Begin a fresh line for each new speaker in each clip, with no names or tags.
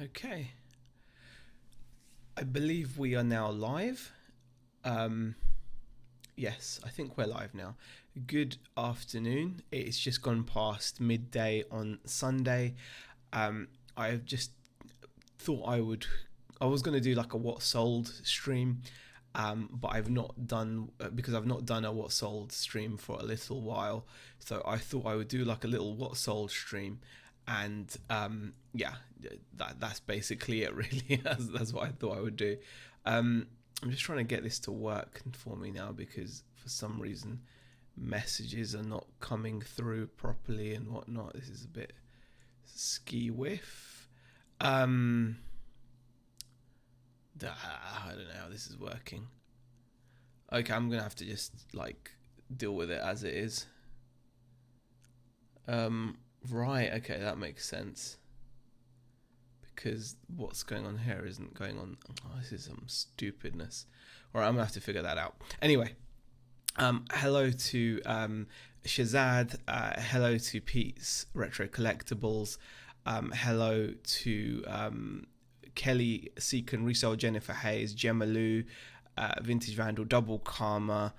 Okay. I believe we are now live. Yes, I think we're live now. Good afternoon. It's just gone past midday on Sunday. I just thought I was going to do like a what sold stream, but I've not done because I've not done a what sold stream for a little while. So I thought I would do like a little what sold stream, and yeah, that's basically it. Really, that's what I thought I would do. I'm just trying to get this to work for me now because for some reason messages are not coming through properly and whatnot. This is a bit ski whiff. I don't know how this is working. Okay, I'm gonna have to just like deal with it as it is. Right, okay, that makes sense. Because what's going on here isn't going on. Oh, this is some stupidness. Alright, I'm gonna have to figure that out. Anyway, hello to Shazad. Hello to Pete's Retro Collectibles. Hello to Kelly Seacon, Resale Jennifer Hayes, Gemma Lou, Vintage Vandal, Double Karma,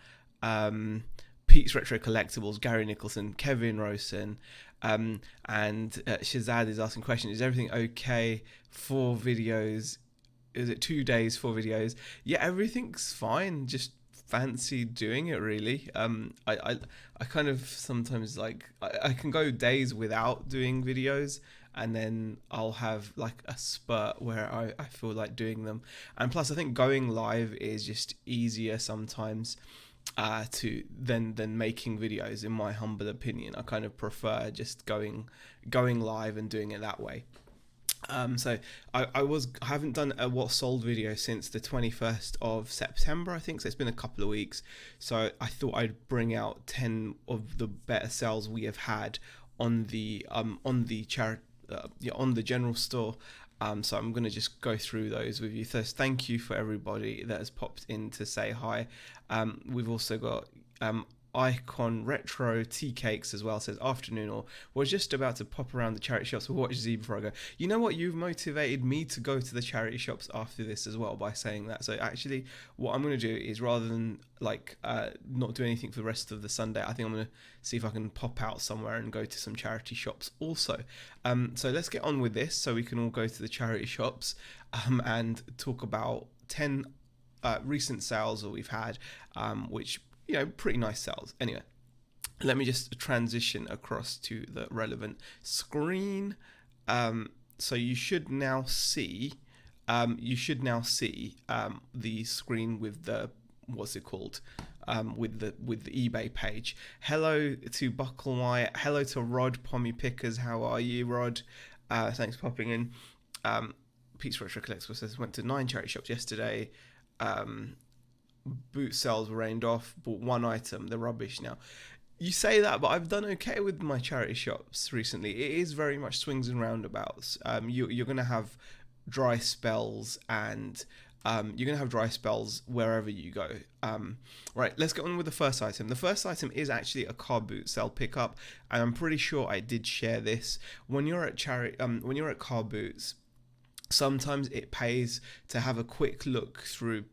Pete's Retro Collectibles, Gary Nicholson, Kevin Rosen, and Shazad is asking questions. Is everything okay? 4 videos. Is it 2 days, 4 videos? Yeah, everything's fine. Just fancy doing it, really. I kind of sometimes like I can go days without doing videos, and then I'll have like a spurt where I feel like doing them. And plus I think going live is just easier sometimes to than making videos, in my humble opinion. I kind of prefer just going live and doing it that way. So I haven't done a what sold video since the 21st of September, I think. So it's been a couple of weeks. So I thought I'd bring out 10 of the better sales we have had on the on the general store. So I'm going to just go through those with you. First, thank you for everybody that has popped in to say hi. We've also got Icon Retro Tea Cakes as well, says afternoon, or was just about to pop around the charity shops or watch Z before I go. You know what, you've motivated me to go to the charity shops after this as well by saying that. So actually what I'm going to do is, rather than like not do anything for the rest of the Sunday, I think I'm going to see if I can pop out somewhere and go to some charity shops also. So let's get on with this so we can all go to the charity shops and talk about 10 recent sales that we've had, which, you know, pretty nice sales. Anyway, let me just transition across to the relevant screen. So you should now see the screen with the, what's it called, with the eBay page. Hello to Bucklewhite. Hello to Rod Pommy Pickers. How are you, Rod? Thanks for popping in. Pete's Retro Collectibles says went to 9 charity shops yesterday. Boot sales were rained off, bought 1 item, they're rubbish now. You say that, but I've done okay with my charity shops recently. It is very much swings and roundabouts. You're going to have dry spells, and you're going to have dry spells wherever you go. Right, let's get on with the first item. The first item is actually a car boot sale pickup, and I'm pretty sure I did share this. When you're at when you're at car boots, sometimes it pays to have a quick look through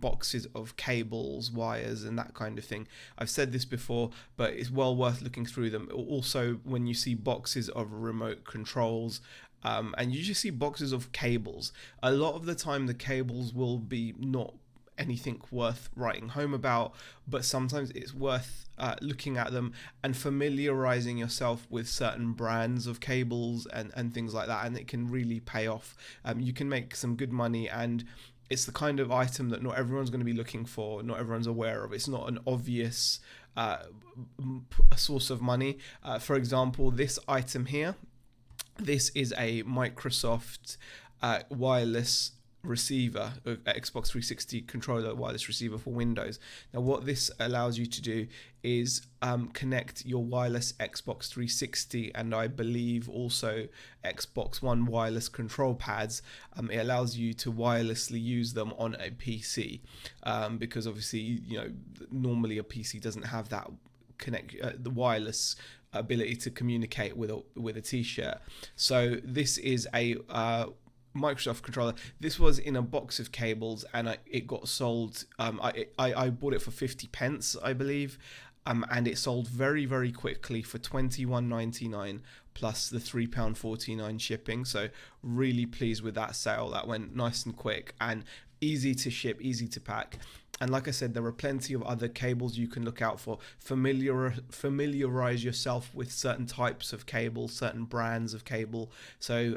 boxes of cables, wires, and that kind of thing. I've said this before, but it's well worth looking through them. Also, when you see boxes of remote controls, and you just see boxes of cables, a lot of the time the cables will be not anything worth writing home about, but sometimes it's worth looking at them and familiarizing yourself with certain brands of cables and things like that, and it can really pay off. You can make some good money, and it's the kind of item that not everyone's going to be looking for, not everyone's aware of. It's not an obvious source of money. For example, this item here, this is a Microsoft wireless receiver, Xbox 360 controller wireless receiver for Windows. Now what this allows you to do is connect your wireless Xbox 360 and I believe also Xbox One wireless control pads. It allows you to wirelessly use them on a PC, because obviously, you know, normally a PC doesn't have that the wireless ability to communicate with a t-shirt. So this is a Microsoft controller. This was in a box of cables, and it got sold. I bought it for 50 pence, I believe, and it sold very, very quickly for £21.99 plus the £3.49 shipping. So really pleased with that sale. That went nice and quick and easy to ship, easy to pack. And like I said, there are plenty of other cables you can look out for. Familiarize yourself with certain types of cable, certain brands of cable. So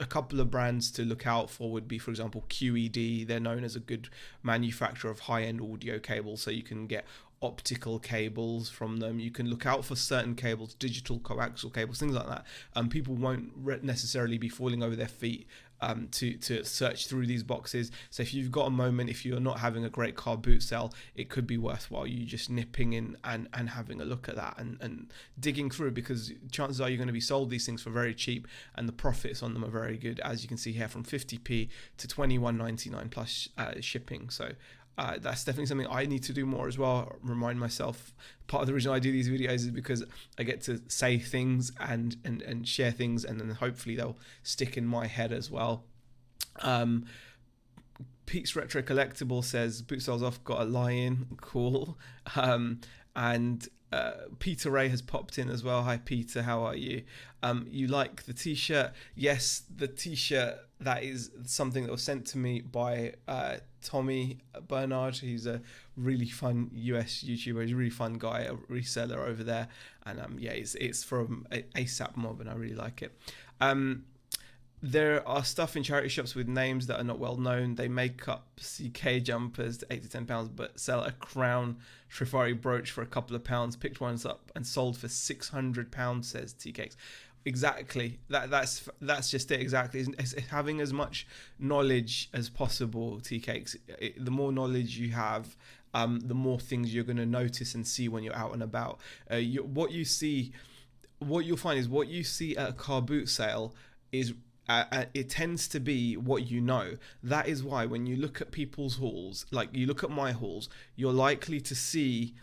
a couple of brands to look out for would be, for example, QED. They're known as a good manufacturer of high-end audio cables, so you can get optical cables from them. You can look out for certain cables, digital coaxial cables, things like that. People won't necessarily be falling over their feet to search through these boxes. So if you've got a moment, if you're not having a great car boot sale, it could be worthwhile you just nipping in and having a look at that and digging through, because chances are you're going to be sold these things for very cheap, and the profits on them are very good, as you can see here, from 50p to 21.99 plus shipping. So that's definitely something I need to do more as well. Remind myself. Part of the reason I do these videos is because I get to say things and share things, and then hopefully they'll stick in my head as well. Pete's Retro Collectible says boot sales off, got a lion, cool. And Peter Ray has popped in as well. Hi Peter, how are you? You like the t-shirt? Yes, the t-shirt, that is something that was sent to me by Tommy Bernard. He's a really fun US YouTuber. He's a really fun guy, a reseller over there. And yeah, it's from ASAP Mob, and I really like it. There are stuff in charity shops with names that are not well known. They make up CK jumpers to £8 to £10, but sell a crown Trifari brooch for a couple of pounds. Picked ones up and sold for £600, says TCakes. Exactly. That's just it. Exactly. It's having as much knowledge as possible. TCakes. The more knowledge you have, the more things you're going to notice and see when you're out and about. What you'll find is what you see at a car boot sale is. It tends to be what you know. That is why when you look at people's hauls, like you look at my hauls, you're likely to see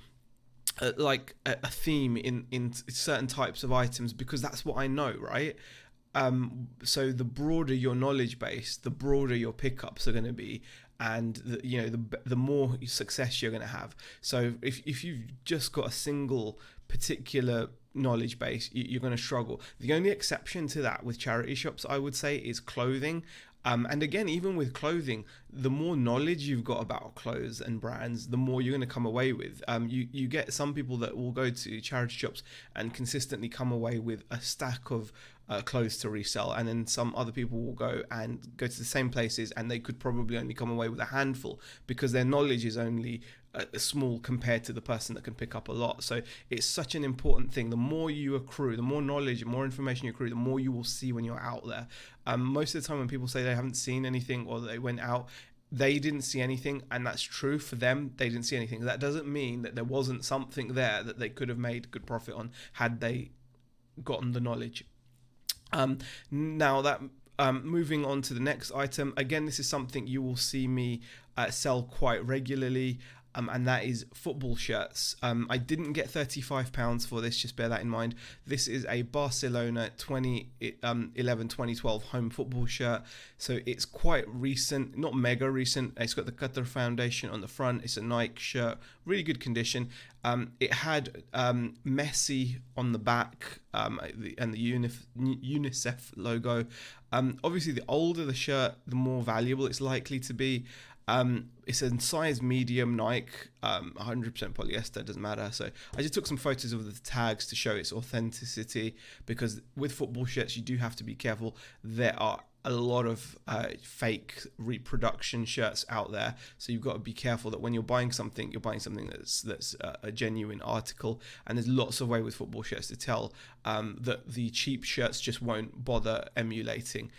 like a theme in certain types of items, because that's what I know, right? So the broader your knowledge base, the broader your pickups are going to be, and the more success you're going to have. So if you've just got a single particular knowledge base, you're going to struggle. The only exception to that with charity shops, I would say, is clothing. And again, even with clothing, the more knowledge you've got about clothes and brands, the more you're going to come away with. You get some people that will go to charity shops and consistently come away with a stack of clothes to resell, and then some other people will go to the same places and they could probably only come away with a handful, because their knowledge is only small compared to the person that can pick up a lot. So it's such an important thing. The more you accrue, the more knowledge and more information you accrue, the more you will see when you're out there. Most of the time when people say they haven't seen anything or they went out, they didn't see anything, and that's true for them. They didn't see anything. That doesn't mean that there wasn't something there that they could have made good profit on had they gotten the knowledge. Now that moving on to the next item, again, this is something you will see me sell quite regularly. And that is football shirts. I didn't get £35 for this, just bear that in mind. This is a Barcelona 2011-2012 home football shirt. So it's quite recent, not mega recent. It's got the Qatar Foundation on the front. It's a Nike shirt, really good condition. It had Messi on the back and the UNICEF logo. Obviously, the older the shirt, the more valuable it's likely to be. It's in size medium Nike, 100% polyester, doesn't matter. So I just took some photos of the tags to show its authenticity, because with football shirts you do have to be careful. There are a lot of fake reproduction shirts out there, so you've got to be careful that when you're buying something that's a genuine article. And there's lots of ways with football shirts to tell that the cheap shirts just won't bother emulating.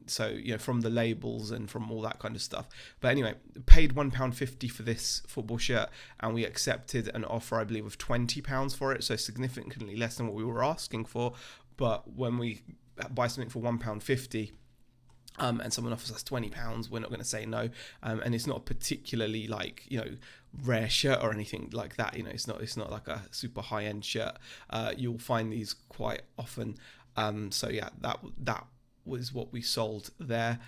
So from the labels and from all that kind of stuff. But anyway, paid £1.50 for this football shirt, and we accepted an offer, I believe, of £20 for it, so significantly less than what we were asking for. But when we buy something for £1.50 and someone offers us £20, we're not going to say no. And it's not a particularly rare shirt or anything like that. It's not like a super high-end shirt. You'll find these quite often. So yeah, that was what we sold there.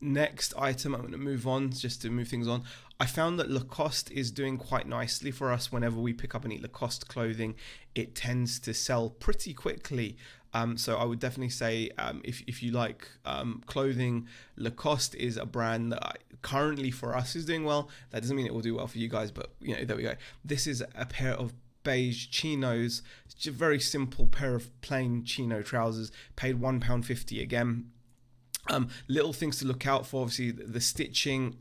Next item, I'm going to move on just to move things on. I found that Lacoste is doing quite nicely for us. Whenever we pick up any Lacoste clothing, it tends to sell pretty quickly. So I would definitely say if you like clothing, Lacoste is a brand that currently for us is doing well. That doesn't mean it will do well for you guys, but there we go. This is a pair of beige chinos. It's just a very simple pair of plain chino trousers. Paid £1.50 again. Little things to look out for. Obviously, the stitching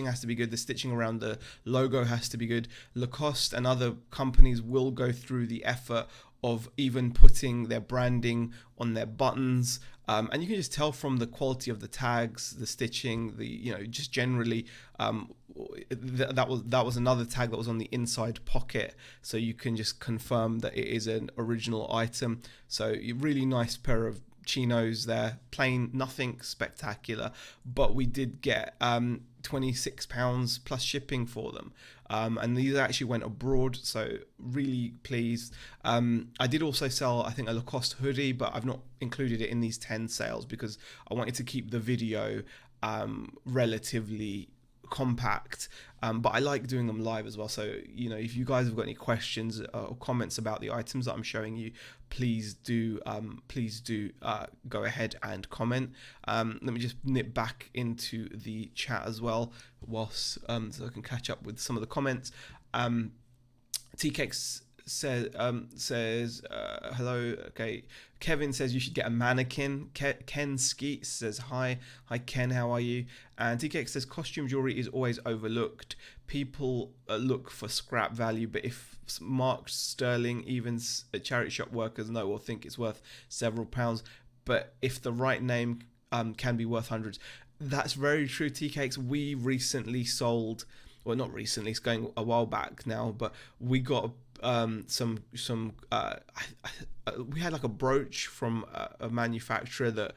has to be good. The stitching around the logo has to be good. Lacoste and other companies will go through the effort of even putting their branding on their buttons, and you can just tell from the quality of the tags, the stitching, just generally. That was another tag that was on the inside pocket, so you can just confirm that it is an original item. So a really nice pair of chinos there, plain, nothing spectacular, but we did get £26 plus shipping for them, and these actually went abroad, so really pleased. I did also sell, I think, a Lacoste hoodie, but I've not included it in these 10 sales because I wanted to keep the video relatively compact, but I like doing them live as well. So if you guys have got any questions or comments about the items that I'm showing you, please do go ahead and comment. Let me just nip back into the chat as well whilst so I can catch up with some of the comments. TKX says hello. Okay, Kevin says you should get a mannequin. Ken Skeet says hi Ken, how are you? And TKX says costume jewelry is always overlooked. People look for scrap value, but if marked sterling, even charity shop workers know or think it's worth several pounds, but if the right name can be worth hundreds. That's very true, TKX. We recently sold, well, not recently, it's going a while back now, but we got we had like a brooch from a manufacturer that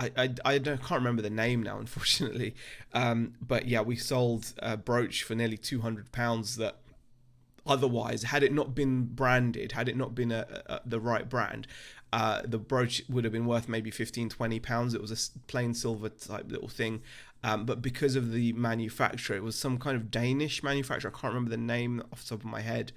I can't remember the name now, unfortunately, but yeah, we sold a brooch for nearly £200 that otherwise, had it not been branded, had it not been the right brand, the brooch would have been worth maybe £15-20. It was a plain silver type little thing, but because of the manufacturer, it was some kind of Danish manufacturer, I can't remember the name off the top of my head.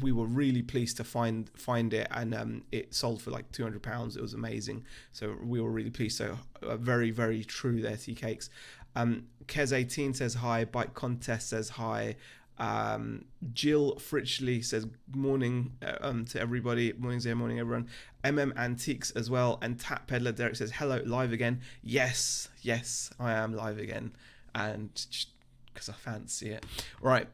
We were really pleased to find it, and it sold for like £200. It was amazing, so we were really pleased. So very, very true there, T-Cakes. Kez18 says hi. Bike Contest says hi. Jill Fritchley says morning to everybody. Morning everyone. Antiques as well. And Tap Peddler Derek says hello, live again. Yes, I am live again, and just because I fancy it. Right.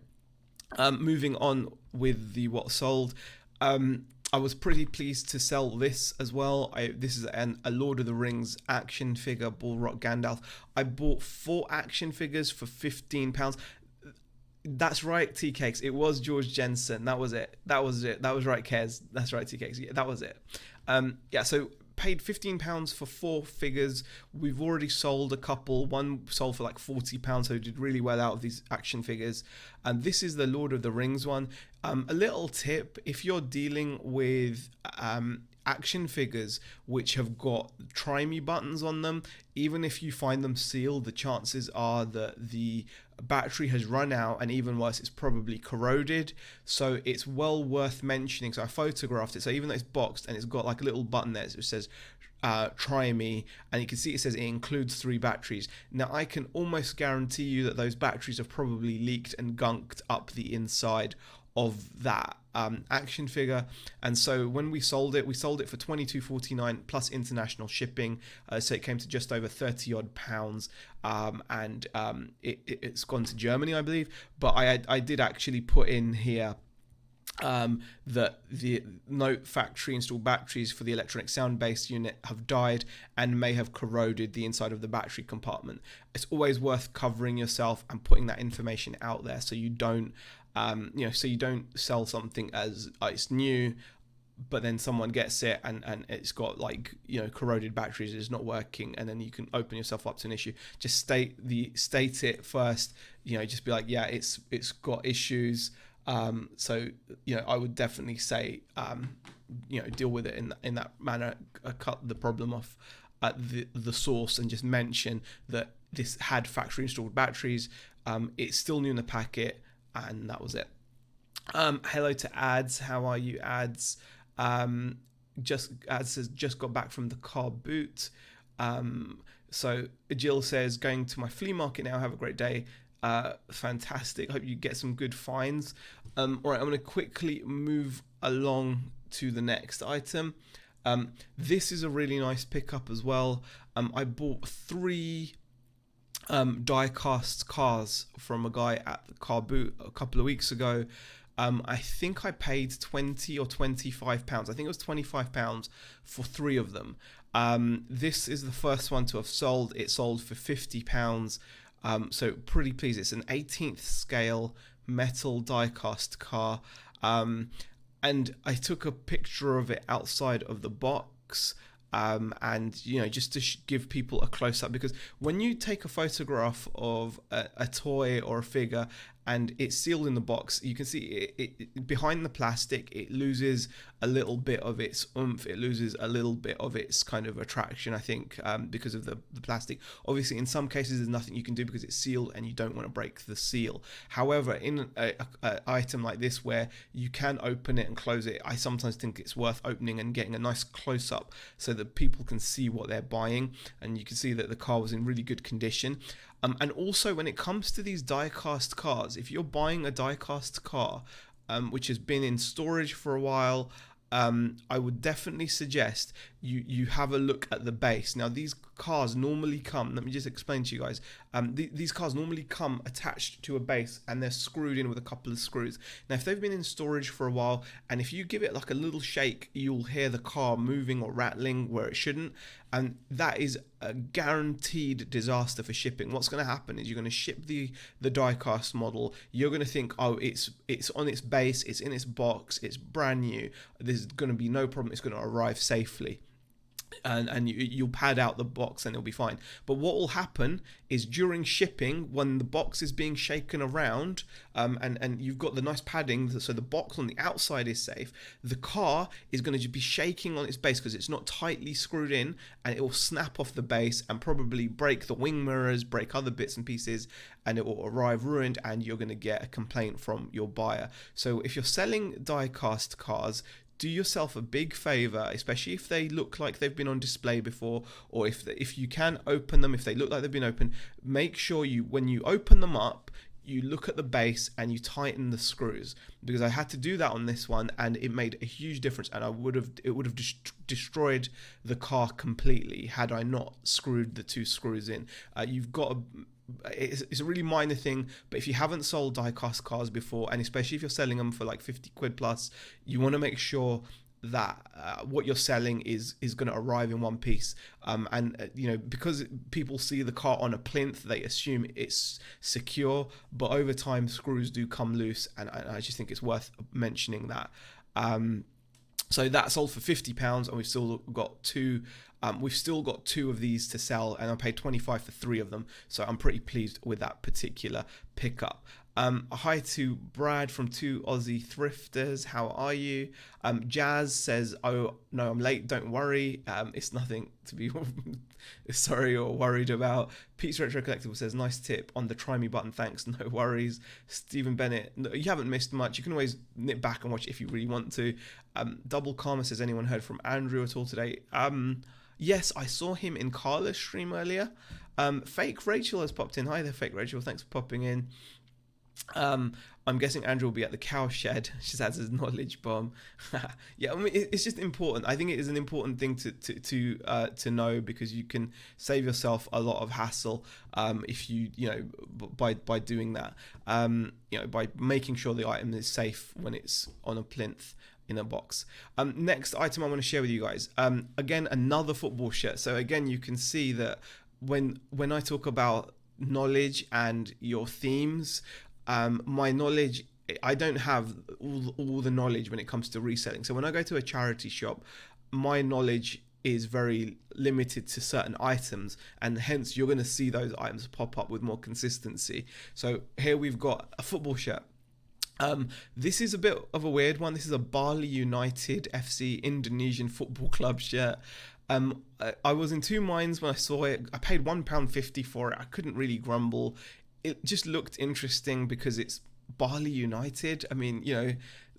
Moving on with the what sold. I was pretty pleased to sell this as well. This is a Lord of the Rings action figure, Balrog Gandalf. I bought 4 action figures for £15. That's right, T-Cakes. It was George Jensen. That was it. That was right, Kez. That's right, T-Cakes. Yeah, that was it. So paid £15 for 4 figures. We've already sold a couple. One sold for like £40, so did really well out of these action figures. And this is the Lord of the Rings one. A little tip: if you're dealing with action figures which have got try me buttons on them, even if you find them sealed, the chances are that the battery has run out, and even worse, it's probably corroded. So it's well worth mentioning. So I photographed it, so even though it's boxed and it's got like a little button there that says try me, and you can see it says it includes 3 batteries. Now I can almost guarantee you that those batteries have probably leaked and gunked up the inside of that action figure. And so when we sold it for £22.49 plus international shipping, so it came to just over 30 odd pounds, and it's gone to Germany, I believe. But I did actually put in here that the note factory installed batteries for the electronic sound based unit have died and may have corroded the inside of the battery compartment. It's always worth covering yourself and putting that information out there, so you don't sell something as it's new, but then someone gets it and it's got corroded batteries, it's not working, and then you can open yourself up to an issue. Just state it first, just be like, yeah, it's got issues. So I would definitely say deal with it in that manner, cut the problem off at the source, and just mention that this had factory installed batteries. It's still new in the packet, and that was it. Hello to Ads. How are you, Ads? Ads says just got back from the car boot. So Jill says, going to my flea market now. Have a great day. Fantastic. Hope you get some good finds. All right, I'm going to quickly move along to the next item. This is a really nice pickup as well. I bought 3 Diecast cars from a guy at the car boot a couple of weeks ago. I think I paid 20 or 25 pounds. I think it was 25 pounds for 3 of them. This is the first one to have sold. It sold for 50 pounds. So pretty pleased. It's an 18th scale metal die-cast car. And I took a picture of it outside of the box. And just to give people a close-up, because when you take a photograph of a toy or a figure and it's sealed in the box, you can see it behind the plastic, it loses a little bit of its oomph, it loses a little bit of its kind of attraction, I think, because of the plastic. Obviously, in some cases, there's nothing you can do because it's sealed and you don't want to break the seal. However, in an item like this where you can open it and close it, I sometimes think it's worth opening and getting a nice close-up so that people can see what they're buying, and you can see that the car was in really good condition. And also, when it comes to these die-cast cars, if you're buying a die-cast car which has been in storage for a while, I would definitely suggest you have a look at the base. Now, these cars normally come, let me just explain to you guys, these cars normally come attached to a base and they're screwed in with a couple of screws. Now, if they've been in storage for a while, and if you give it like a little shake, you'll hear the car moving or rattling where it shouldn't, and that is a guaranteed disaster for shipping. What's going to happen is you're going to ship the die-cast model, you're going to think, oh, it's on its base, it's in its box, it's brand new, there's going to be no problem, it's going to arrive safely. And you'll pad out the box and it'll be fine. But what will happen is during shipping, when the box is being shaken around, and you've got the nice padding, so the box on the outside is safe, the car is going to be shaking on its base because it's not tightly screwed in, and it will snap off the base and probably break the wing mirrors, break other bits and pieces, and it will arrive ruined, and you're going to get a complaint from your buyer. So if you're selling die-cast cars, do yourself a big favor, especially if they look like they've been on display before, or if you can open them, if they look like they've been opened, make sure when you open them up, you look at the base and you tighten the screws, because I had to do that on this one and it made a huge difference, and it would have destroyed the car completely had I not screwed the 2 screws in. It's a really minor thing, but if you haven't sold die-cast cars before, and especially if you're selling them for like 50 quid plus, you want to make sure that what you're selling is going to arrive in one piece, because people see the car on a plinth, they assume it's secure, but over time screws do come loose, and I just think it's worth mentioning that. So that sold for £50, and we've still got 2 of these to sell, and I paid 25 for 3 of them, so I'm pretty pleased with that particular pickup. Hi to Brad from 2 Aussie Thrifters. How are you? Jazz says, oh no, I'm late, don't worry. It's nothing to be sorry or worried about. Pete's Retro Collectible says, nice tip on the try me button, thanks, no worries. Stephen Bennett, no, you haven't missed much, you can always nip back and watch it if you really want to. Double Karma says, anyone heard from Andrew at all today? Yes, I saw him in Carla's stream earlier. Fake Rachel has popped in. Hi there, Fake Rachel. Thanks for popping in. I'm guessing Andrew will be at the cow shed. She adds his knowledge bomb. Yeah, I mean, it's just important. I think it is an important thing to know, because you can save yourself a lot of hassle if by doing that. By making sure the item is safe when it's on a plinth in a box. Next item I want to share with you guys. Again, another football shirt. So again, you can see that when I talk about knowledge and your themes, my knowledge, I don't have all the knowledge when it comes to reselling. So when I go to a charity shop, my knowledge is very limited to certain items, and hence you're going to see those items pop up with more consistency. So here we've got a football shirt. This is a bit of a weird one. This is a Bali United FC Indonesian Football Club shirt. I was in two minds when I saw it. I paid £1.50 for it. I couldn't really grumble. It just looked interesting because it's Bali United. I mean,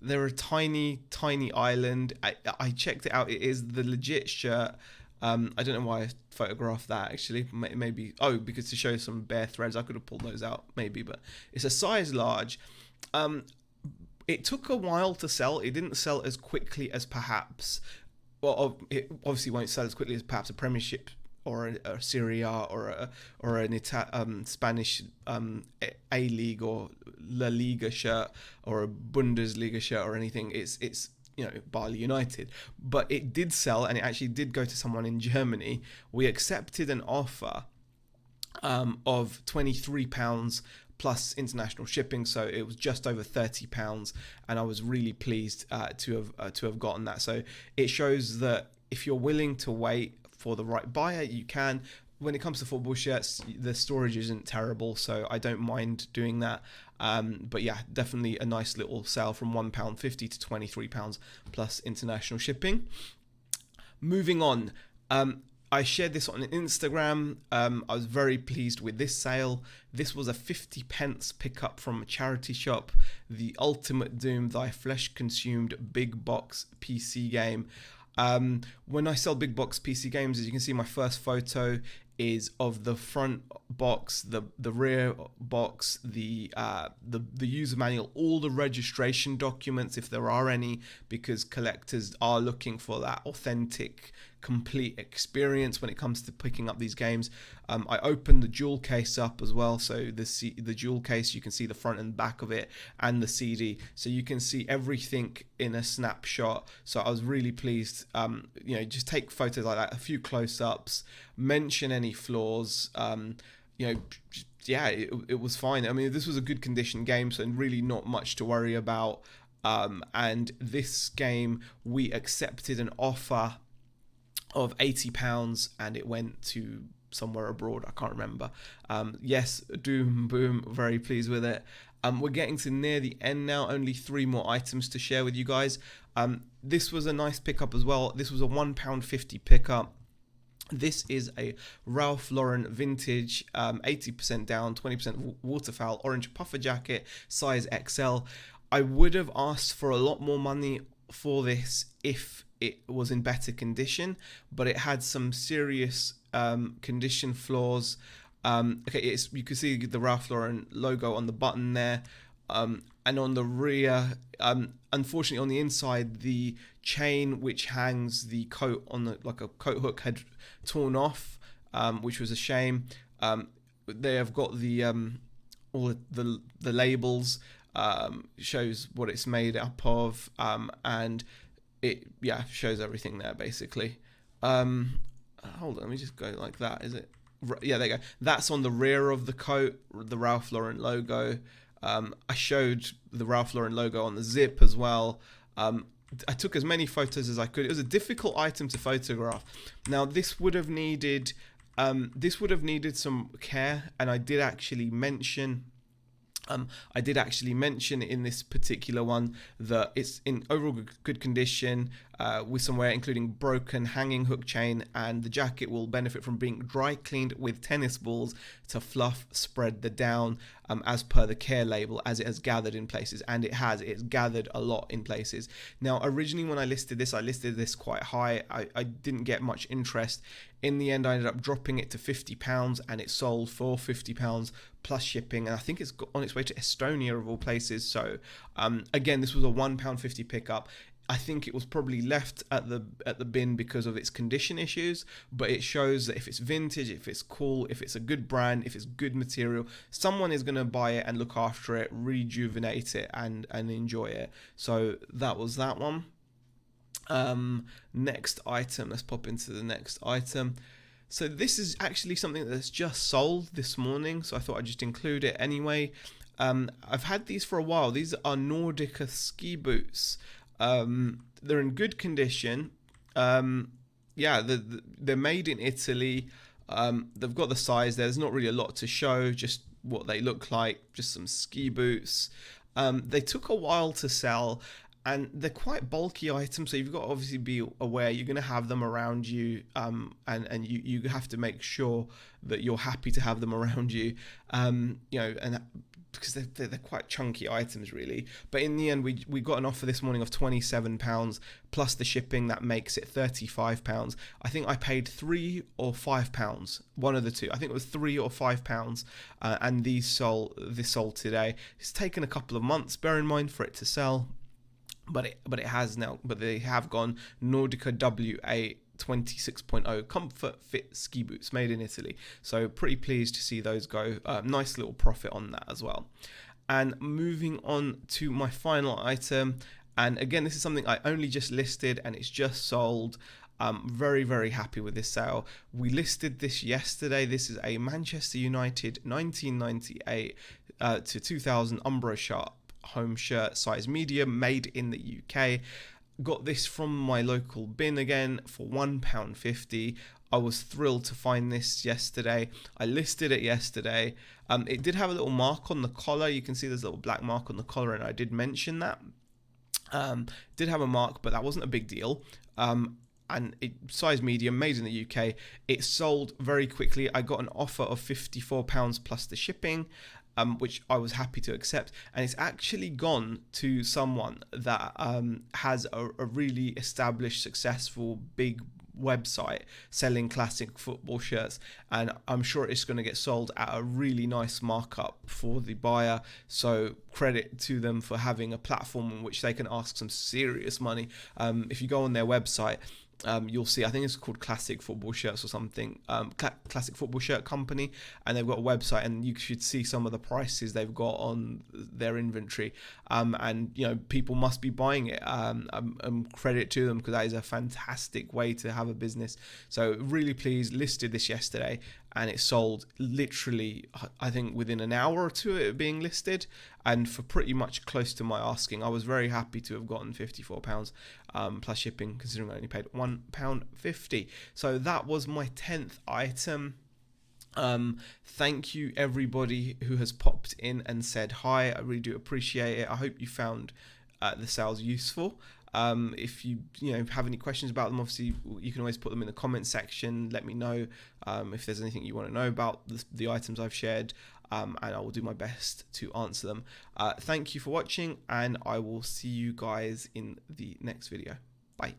they're a tiny, tiny island. I checked it out. It is the legit shirt. I don't know why I photographed that actually. Maybe, because to show some bare threads. I could have pulled those out maybe, but it's a size large. It took a while to sell. It didn't sell as quickly as perhaps, well, it obviously won't sell as quickly as perhaps a Premiership or a Serie A or an Spanish A League or La Liga shirt or a Bundesliga shirt or anything. It's Bali United, but it did sell, and it actually did go to someone in Germany. We accepted an offer of £23 plus international shipping, so it was just over £30, and I was really pleased to have gotten that. So it shows that if you're willing to wait for the right buyer, you can. When it comes to football shirts, the storage isn't terrible, so I don't mind doing that. But yeah, definitely a nice little sale from £1.50 to £23 plus international shipping. Moving on. I shared this on Instagram. I was very pleased with this sale. This was a 50 pence pickup from a charity shop. The Ultimate Doom, Thy Flesh Consumed Big Box PC game. When I sell big box PC games, as you can see, my first photo is of the front box, the rear box, the user manual, all the registration documents if there are any, because collectors are looking for that authentic, complete experience when it comes to picking up these games. I opened the jewel case up as well, so the jewel case, you can see the front and back of it and the CD, so you can see everything in a snapshot. So I was really pleased. Just take photos like that, a few close-ups, mention any flaws. It was fine. I mean, this was a good condition game, so really not much to worry about. And this game, we accepted an offer of £80, and it went to somewhere abroad. I can't remember. Yes, Doom Boom, very pleased with it. We're getting to near the end now. Only 3 more items to share with you guys. This was a nice pickup as well. This was a £1.50 pickup. This is a Ralph Lauren vintage, 80% down, 20% waterfowl, orange puffer jacket, size XL. I would have asked for a lot more money for this if it was in better condition, but it had some serious condition flaws. You can see the Ralph Lauren logo on the button there, and on the rear, unfortunately on the inside, the chain which hangs the coat on like a coat hook had torn off, which was a shame. They have got the all the labels, shows what it's made up of, and it shows everything there basically. Hold on, let me just go like that. Is it? Yeah, there you go. That's on the rear of the coat, the Ralph Lauren logo. I showed the Ralph Lauren logo on the zip as well. I took as many photos as I could. It was a difficult item to photograph. Now this would have needed some care, and I did actually mention in this particular one that it's in overall good condition, with some wear including broken hanging hook chain, and the jacket will benefit from being dry cleaned with tennis balls to fluff spread the down, as per the care label, as it has gathered in places, and it's gathered a lot in places. Now originally when I listed this quite high. I didn't get much interest. In the end I ended up dropping it to £50, and it sold for £50 plus shipping, and I think it's on its way to Estonia of all places. So again, this was a £1.50 pickup. I think it was probably left at the bin because of its condition issues, but it shows that if it's vintage, if it's cool, if it's a good brand, if it's good material, someone is going to buy it and look after it, rejuvenate it, and enjoy it. So that was that one. Next item, let's pop into the next item. So this is actually something that's just sold this morning, so I thought I'd just include it anyway. I've had these for a while. These are Nordica ski boots. They're in good condition. They're made in Italy. They've got the size there. There's not really a lot to show, just what they look like, just some ski boots. They took a while to sell, and they're quite bulky items, so you've got to obviously be aware you're going to have them around you, and you have to make sure that you're happy to have them around you, and because they're quite chunky items really. But in the end, we got an offer this morning of £27 plus the shipping. That makes it £35. I think I paid £3 or £5, one of the two. I think it was £3 or £5, and this sold today. It's taken a couple of months, bear in mind, for it to sell. But it has now. But they have gone Nordica WA 26.0 comfort fit ski boots made in Italy. So pretty pleased to see those go. Nice little profit on that as well. And moving on to my final item. And again, this is something I only just listed and it's just sold. Very, very happy with this sale. We listed this yesterday. This is a Manchester United 1998 to 2000 Umbro Sharp home shirt, size medium, made in the UK. Got this from my local bin again for £1.50. I was thrilled to find this yesterday. I listed it yesterday. It did have a little mark on the collar. You can see there's a little black mark on the collar, and I did mention that. Did have a mark, but that wasn't a big deal. And it size medium, made in the UK. It sold very quickly. I got an offer of £54 plus the shipping, which I was happy to accept, and it's actually gone to someone that has a really established, successful, big website selling classic football shirts, and I'm sure it's going to get sold at a really nice markup for the buyer. So credit to them for having a platform in which they can ask some serious money. If you go on their website, you'll see, I think it's called Classic Football Shirts or something, Classic Football Shirt Company, and they've got a website, and you should see some of the prices they've got on their inventory, and people must be buying it, credit to them, because that is a fantastic way to have a business. So really pleased. Listed this yesterday, and it sold literally, I think, within an hour or two of it being listed, and for pretty much close to my asking. I was very happy to have gotten £54 plus shipping, considering I only paid £1.50. So that was my 10th item. Thank you everybody who has popped in and said hi. I really do appreciate it. I hope you found the sales useful. If you have any questions about them, obviously you can always put them in the comment section. Let me know if there's anything you want to know about the items I've shared, and I will do my best to answer them. Thank you for watching, and I will see you guys in the next video. Bye.